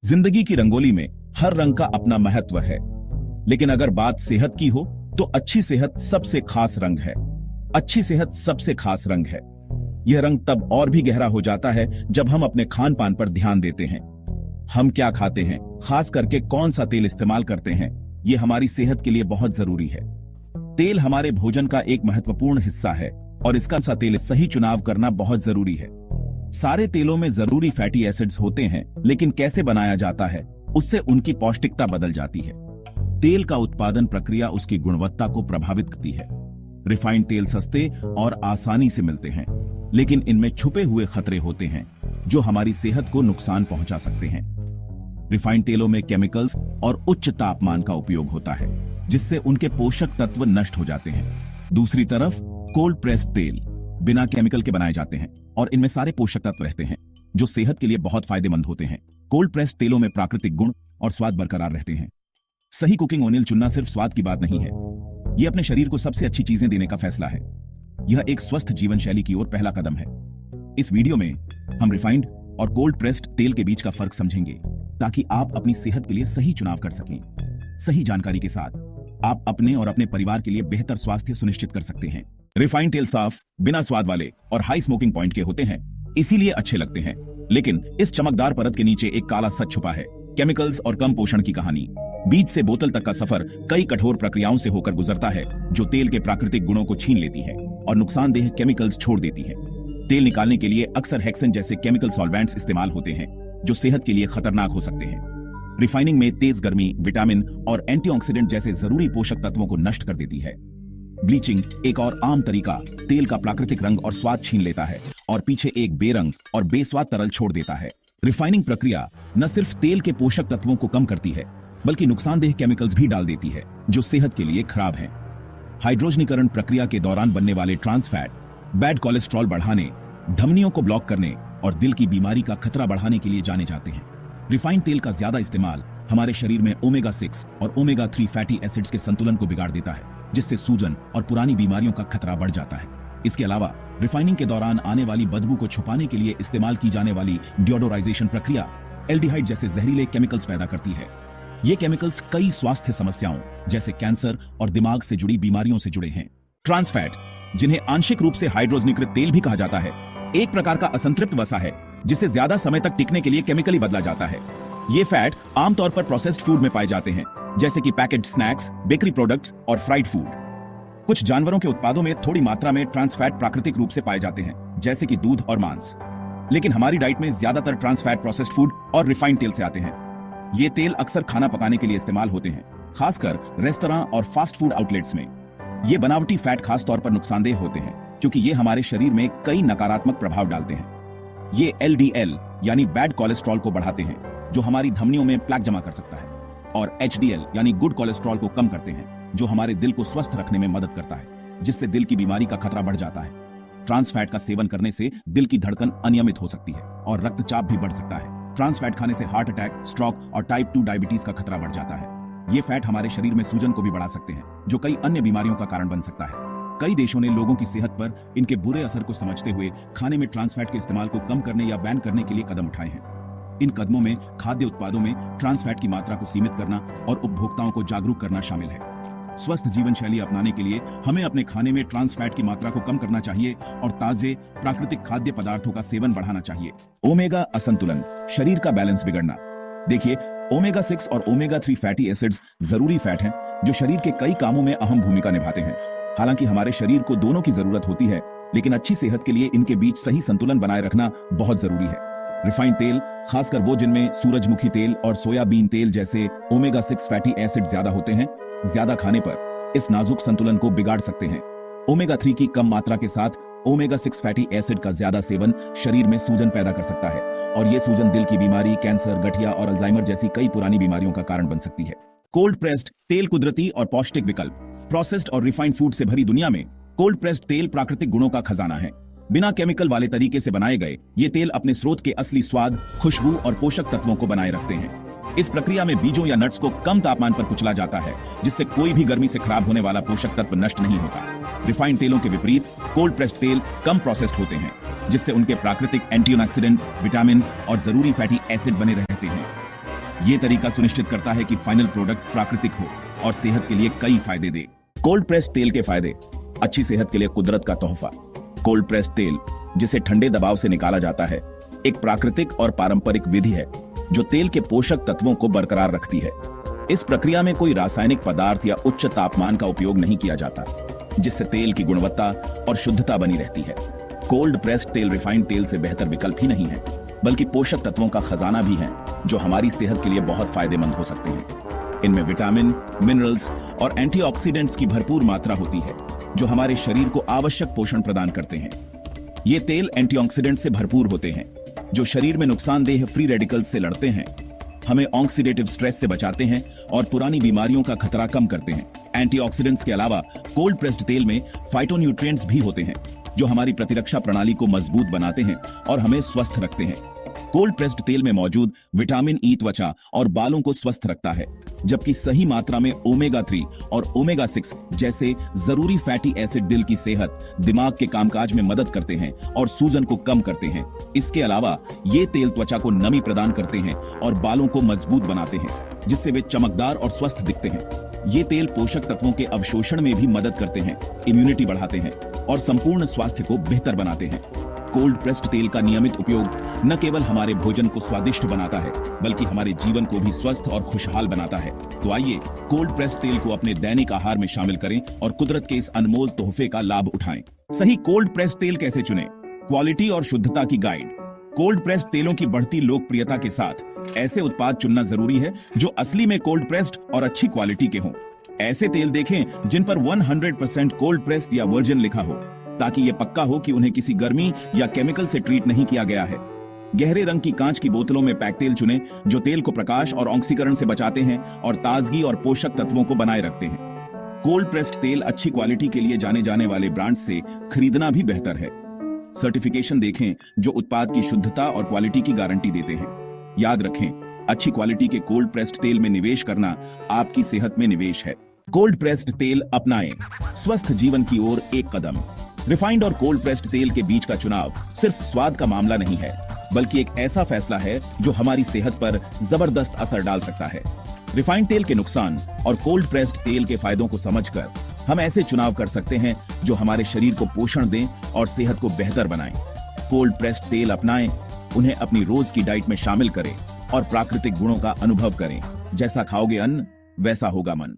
जिंदगी की रंगोली में हर रंग का अपना महत्व है, लेकिन अगर बात सेहत की हो तो अच्छी सेहत सबसे खास रंग है। अच्छी सेहत सबसे खास रंग है। यह रंग तब और भी गहरा हो जाता है जब हम अपने खान पान पर ध्यान देते हैं। हम क्या खाते हैं, खास करके कौन सा तेल इस्तेमाल करते हैं, यह हमारी सेहत के लिए बहुत जरूरी है। तेल हमारे भोजन का एक महत्वपूर्ण हिस्सा है और इसका सा तेल सही चुनाव करना बहुत जरूरी है। सारे तेलों में जरूरी फैटी एसिड्स होते हैं, लेकिन कैसे बनाया जाता है उससे उनकी पौष्टिकता बदल जाती है। तेल का उत्पादन प्रक्रिया उसकी गुणवत्ता को प्रभावित करती है। रिफाइंड तेल सस्ते और आसानी से मिलते हैं, लेकिन इनमें छुपे हुए खतरे होते हैं जो हमारी सेहत को नुकसान पहुंचा सकते हैं। रिफाइंड तेलों में केमिकल्स और उच्च तापमान का उपयोग होता है, जिससे उनके पोषक तत्व नष्ट हो जाते हैं। दूसरी तरफ कोल्ड प्रेस्ड तेल बिना केमिकल के बनाए जाते हैं और इनमें सारे पोषक तत्व रहते हैं जो सेहत के लिए बहुत फायदेमंद होते हैं। कोल्ड प्रेस्ड तेलों में प्राकृतिक गुण और स्वाद बरकरार रहते हैं। सही कुकिंग ऑयल चुनना सिर्फ स्वाद की बात नहीं है, यह अपने शरीर को सबसे अच्छी चीजें देने का फैसला है। यह एक स्वस्थ जीवन शैली की ओर पहला कदम है। इस वीडियो में हम रिफाइंड और कोल्ड प्रेस्ड तेल के बीच का फर्क समझेंगे, ताकि आप अपनी सेहत के लिए सही चुनाव कर सकें। सही जानकारी के साथ आप अपने और अपने परिवार के लिए बेहतर स्वास्थ्य सुनिश्चित कर सकते हैं। रिफाइंड तेल साफ, बिना स्वाद वाले और हाई स्मोकिंग पॉइंट के होते हैं, इसीलिए अच्छे लगते हैं। लेकिन इस चमकदार परत के नीचे एक काला सच छुपा है, केमिकल्स और कम पोषण की कहानी। बीज से बोतल तक का सफर कई कठोर प्रक्रियाओं से होकर गुजरता है, जो तेल के प्राकृतिक गुणों को छीन लेती है और नुकसानदेह केमिकल्स छोड़ देती है। तेल निकालने के लिए अक्सर हेक्सेन जैसे केमिकल सॉल्वेंट्स इस्तेमाल होते हैं, जो सेहत के लिए खतरनाक हो सकते हैं। रिफाइनिंग में तेज गर्मी, विटामिन और एंटीऑक्सीडेंट जैसे जरूरी पोषक तत्वों को नष्ट कर देती है। ब्लीचिंग एक और आम तरीका तेल का प्राकृतिक रंग और स्वाद छीन लेता है और पीछे एक बेरंग और बेस्वाद तरल छोड़ देता है। रिफाइनिंग प्रक्रिया न सिर्फ तेल के पोषक तत्वों को कम करती है, बल्कि नुकसानदेह केमिकल्स भी डाल देती है, जो सेहत के लिए खराब हैं। हाइड्रोजनीकरण प्रक्रिया के दौरान बनने वाले ट्रांस फैट बैड कोलेस्ट्रॉल बढ़ाने, धमनियों को ब्लॉक करने और दिल की बीमारी का खतरा बढ़ाने के लिए जाने जाते हैं। रिफाइंड तेल का ज्यादा इस्तेमाल हमारे शरीर में ओमेगा 6 और ओमेगा 3 फैटी एसिड्स के संतुलन को बिगाड़ देता है, जिससे सूजन और पुरानी बीमारियों का खतरा बढ़ जाता है। इसके अलावा रिफाइनिंग के दौरान आने वाली बदबू को छुपाने के लिए इस्तेमाल की जाने वाली डियोडोराइजेशन प्रक्रिया एल्डिहाइड जैसे जहरीले केमिकल्स पैदा करती है। ये केमिकल्स कई स्वास्थ्य समस्याओं जैसे कैंसर और दिमाग से जुड़ी बीमारियों से जुड़े हैं। ट्रांस फैट, जिन्हें आंशिक रूप से हाइड्रोजनीकृत तेल भी कहा जाता है, एक प्रकार का असंतृप्त वसा है जिसे ज्यादा समय तक टिकने के लिए केमिकली बदला जाता है। ये फैट आमतौर पर प्रोसेस्ड फूड में पाए जाते हैं, जैसे कि पैकेज्ड स्नैक्स, बेकरी प्रोडक्ट्स और फ्राइड फूड। कुछ जानवरों के उत्पादों में थोड़ी मात्रा में ट्रांस फैट प्राकृतिक रूप से पाए जाते हैं, जैसे कि दूध और मांस। लेकिन हमारी डाइट में ज्यादातर ट्रांस फैट प्रोसेस्ड फूड और रिफाइंड तेल से आते हैं। ये तेल अक्सर खाना पकाने के लिए इस्तेमाल होते हैं, खासकर रेस्तरां और फास्ट फूड आउटलेट्स में। ये बनावटी फैट खास तौर पर नुकसानदेह होते हैं, क्योंकि ये हमारे शरीर में कई नकारात्मक प्रभाव डालते हैं। ये LDL यानी बैड कोलेस्ट्रॉल को बढ़ाते हैं, जो हमारी धमनियों में प्लेक जमा कर सकता है, और HDL यानी गुड कोलेस्ट्रॉल को कम करते हैं, जो हमारे दिल को स्वस्थ रखने में मदद करता है, जिससे दिल की बीमारी का खतरा बढ़ जाता है। ट्रांस फैट का सेवन करने से दिल की धड़कन अनियमित हो सकती है और रक्तचाप भी बढ़ सकता है। ट्रांस फैट खाने से हार्ट अटैक, स्ट्रोक और टाइप 2 डायबिटीज का खतरा बढ़ जाता है। ये फैट हमारे शरीर में सूजन को भी बढ़ा सकते हैं, जो कई अन्य बीमारियों का कारण बन सकता है। कई देशों ने लोगों की सेहत पर इनके बुरे असर को समझते हुए खाने में ट्रांस फैट के इस्तेमाल को कम करने या बैन करने के लिए कदम उठाए हैं। इन कदमों में खाद्य उत्पादों में ट्रांस फैट की मात्रा को सीमित करना और उपभोक्ताओं को जागरूक करना शामिल है। स्वस्थ जीवन शैली अपनाने के लिए हमें अपने खाने में ट्रांस फैट की मात्रा को कम करना चाहिए और ताजे प्राकृतिक खाद्य पदार्थों का सेवन बढ़ाना चाहिए। ओमेगा असंतुलन, शरीर का बैलेंस बिगड़ना। देखिए, ओमेगा 6 और ओमेगा 3 फैटी एसिड्स जरूरी फैट हैं जो शरीर के कई कामों में अहम भूमिका निभाते हैं। हालांकि हमारे शरीर को दोनों की जरूरत होती है, लेकिन अच्छी सेहत के लिए इनके बीच सही संतुलन बनाए रखना बहुत जरूरी है। रिफाइंड तेल, खासकर वो जिनमें सूरजमुखी तेल और सोयाबीन तेल जैसे ओमेगा 6 फैटी एसिड ज्यादा होते हैं, ज्यादा खाने पर इस नाजुक संतुलन को बिगाड़ सकते हैं। ओमेगा 3 की कम मात्रा के साथ ओमेगा 6 फैटी एसिड का ज्यादा सेवन शरीर में सूजन पैदा कर सकता है, और ये सूजन दिल की बीमारी, कैंसर, गठिया और अल्जाइमर जैसी कई पुरानी बीमारियों का कारण बन सकती है। कोल्ड प्रेस्ड तेल कुदरती और पौष्टिक विकल्प। प्रोसेस्ड और रिफाइंड फूड से भरी दुनिया में कोल्ड प्रेस्ड तेल प्राकृतिक गुणों का खजाना है। बिना केमिकल वाले तरीके से बनाए गए ये तेल अपने स्रोत के असली स्वाद, खुशबू और पोषक तत्वों को बनाए रखते हैं। इस प्रक्रिया में बीजों या नट्स को कम तापमान पर कुचला जाता है, जिससे कोई भी गर्मी से खराब होने वाला पोषक तत्व नष्ट नहीं होता। रिफाइंड तेलों के विपरीत कोल्ड प्रेस्ड तेल कम प्रोसेस्ड होते हैं, जिससे उनके प्राकृतिक एंटीऑक्सीडेंट, विटामिन और जरूरी फैटी एसिड बने रहते हैं। ये तरीका सुनिश्चित करता है कि फाइनल प्रोडक्ट प्राकृतिक हो और सेहत के लिए कई फायदे दे। कोल्ड प्रेस्ड तेल के फायदे। अच्छी सेहत के लिए कुदरत का तोहफा। कोल्ड प्रेस्ड तेल, जिसे ठंडे दबाव से निकाला जाता है, एक प्राकृतिक और पारंपरिक विधि है जो तेल के पोषक तत्वों को बरकरार रखती है। इस प्रक्रिया में कोई रासायनिक पदार्थ या उच्च तापमान का उपयोग नहीं किया जाता, जिससे तेल की गुणवत्ता और शुद्धता बनी रहती है। कोल्ड प्रेस्ड तेल रिफाइंड तेल से बेहतर विकल्प ही नहीं है, बल्कि पोषक तत्वों का खजाना भी है जो हमारी सेहत के लिए बहुत फायदेमंद हो सकते हैं। इनमें विटामिन, मिनरल्स और एंटीऑक्सीडेंट्स की भरपूर मात्रा होती है जो हमारे शरीर को आवश्यक पोषण प्रदान करते हैं। ये तेल एंटीऑक्सीडेंट से भरपूर होते हैं जो शरीर में नुकसानदेह फ्री रेडिकल्स से लड़ते हैं, हमें ऑक्सीडेटिव स्ट्रेस से बचाते हैं और पुरानी बीमारियों का खतरा कम करते हैं। एंटीऑक्सीडेंट्स के अलावा कोल्ड प्रेस्ड तेल में फाइटोन्यूट्रिएंट्स भी होते हैं जो हमारी प्रतिरक्षा प्रणाली को मजबूत बनाते हैं और हमें स्वस्थ रखते हैं। कोल्ड प्रेस्ड तेल में मौजूद विटामिन ई त्वचा और बालों को स्वस्थ रखता है, जबकि सही मात्रा में ओमेगा 3 और ओमेगा 6 जैसे जरूरी फैटी एसिड दिल की सेहत, दिमाग के कामकाज में मदद करते हैं और सूजन को कम करते हैं। इसके अलावा ये तेल त्वचा को नमी प्रदान करते हैं और बालों को मजबूत बनाते हैं, जिससे वे चमकदार और स्वस्थ दिखते हैं। ये तेल पोषक तत्वों के अवशोषण में भी मदद करते हैं, इम्यूनिटी बढ़ाते हैं और संपूर्ण स्वास्थ्य को बेहतर बनाते हैं। कोल्ड प्रेस्ड तेल का नियमित उपयोग न केवल हमारे भोजन को स्वादिष्ट बनाता है, बल्कि हमारे जीवन को भी स्वस्थ और खुशहाल बनाता है। तो आइए कोल्ड प्रेस्ड तेल को अपने दैनिक आहार में शामिल करें और कुदरत के इस अनमोल तोहफे का लाभ उठाएं। सही कोल्ड प्रेस्ड तेल कैसे चुनें? क्वालिटी और शुद्धता की गाइड। कोल्ड प्रेस्ड तेलों की बढ़ती लोकप्रियता के साथ ऐसे उत्पाद चुनना जरूरी है जो असली में कोल्ड प्रेस्ड और अच्छी क्वालिटी के हों। ऐसे तेल देखें जिन पर 100% कोल्ड प्रेस्ड या वर्जिन लिखा हो, ताकि यह पक्का हो कि उन्हें किसी गर्मी या केमिकल से ट्रीट नहीं किया गया है। गहरे रंग की कांच की बोतलों में पैक तेल चुनें जो तेल को प्रकाश और ऑक्सीकरण से बचाते हैं और ताजगी और पोषक तत्वों को बनाए रखते हैं। कोल्ड प्रेस्ड तेल अच्छी क्वालिटी के लिए जाने जाने वाले ब्रांड से खरीदना भी बेहतर है। सर्टिफिकेशन देखें जो उत्पाद की शुद्धता और क्वालिटी की गारंटी देते हैं। याद रखें, अच्छी क्वालिटी के कोल्ड प्रेस्ड तेल में निवेश करना आपकी सेहत में निवेश है। कोल्ड प्रेस्ड तेल अपनाएं, स्वस्थ जीवन की ओर एक कदम। रिफाइंड और कोल्ड प्रेस्ड तेल के बीच का चुनाव सिर्फ स्वाद का मामला नहीं है, बल्कि एक ऐसा फैसला है जो हमारी सेहत पर जबरदस्त असर डाल सकता है। रिफाइंड तेल के नुकसान और कोल्ड प्रेस्ड तेल के फायदों को समझकर हम ऐसे चुनाव कर सकते हैं जो हमारे शरीर को पोषण दें और सेहत को बेहतर बनाएं। कोल्ड प्रेस्ड तेल अपनाएं, उन्हें अपनी रोज की डाइट में शामिल करें और प्राकृतिक गुणों का अनुभव करें। जैसा खाओगे अन्न, वैसा होगा मन।